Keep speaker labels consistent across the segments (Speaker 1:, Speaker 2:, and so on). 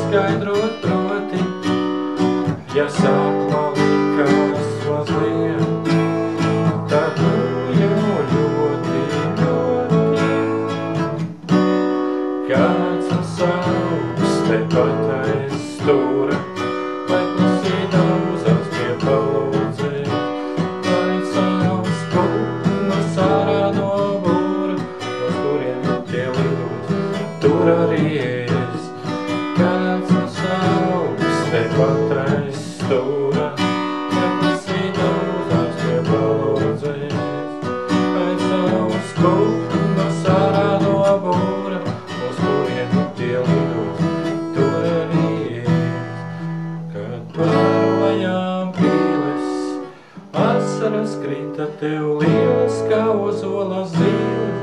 Speaker 1: paskaidrot proti, ja sākumā likās mazliet, tad jau ļoti, ļoti. Kāds un sauks tepat aiz stūra, lai klusī daudzās pie palūdzēs, lai savs putnas ārā no būra, uz kuriem tie lidos, tur arī es. Kāds un sauks tepat aiz stūra, lai klusī daudzās pie palūdzēs, lai savs putnas ārā no būra, uz kuriem tie lidos, tur arī es. Kad pārvajām pīles, asaras krita tev lielas kā ozolas zīles,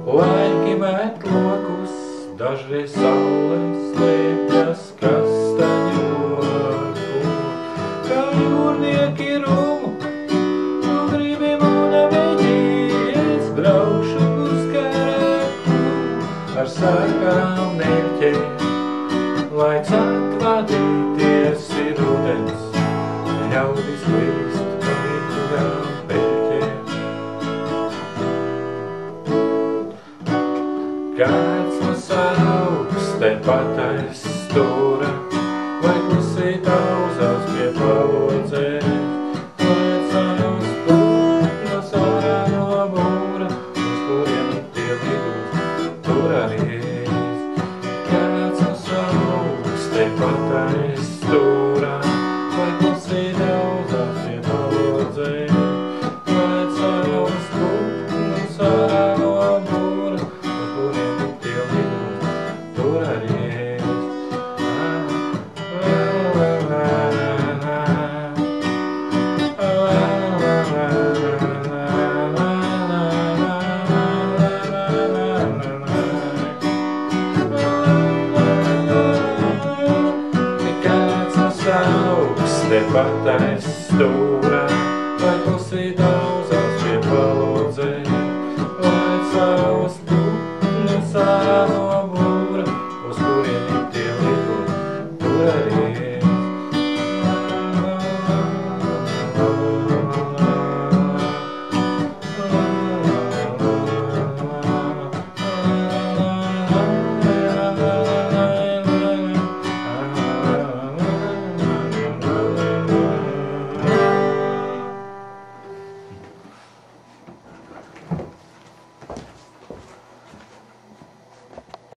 Speaker 1: laiki met lokus, dažreiz saule slēpjas kastaņu loku. Kā jūrnieki rumu, tu gribi mūna veģies, braukšu uz karaku, ar sarkanām mērķēm, laiks atvadīties ir rudens, ļaudis klīst pa virtuvām peļķēm. Kāds no sauks tepat aiz stūra, lai klusī daudzās pie palodzēs, lai savs putnas ārā no būra, uz kuriem tie lidos, tur arī es. Kāds no sauks tepat aiz stūra, lai klusī daudzās pie palodzēs, lai savs putnas ārā no būra, uz kuriem tie lidos, tur arī es. Kāds no sauks tepat aiz stūra,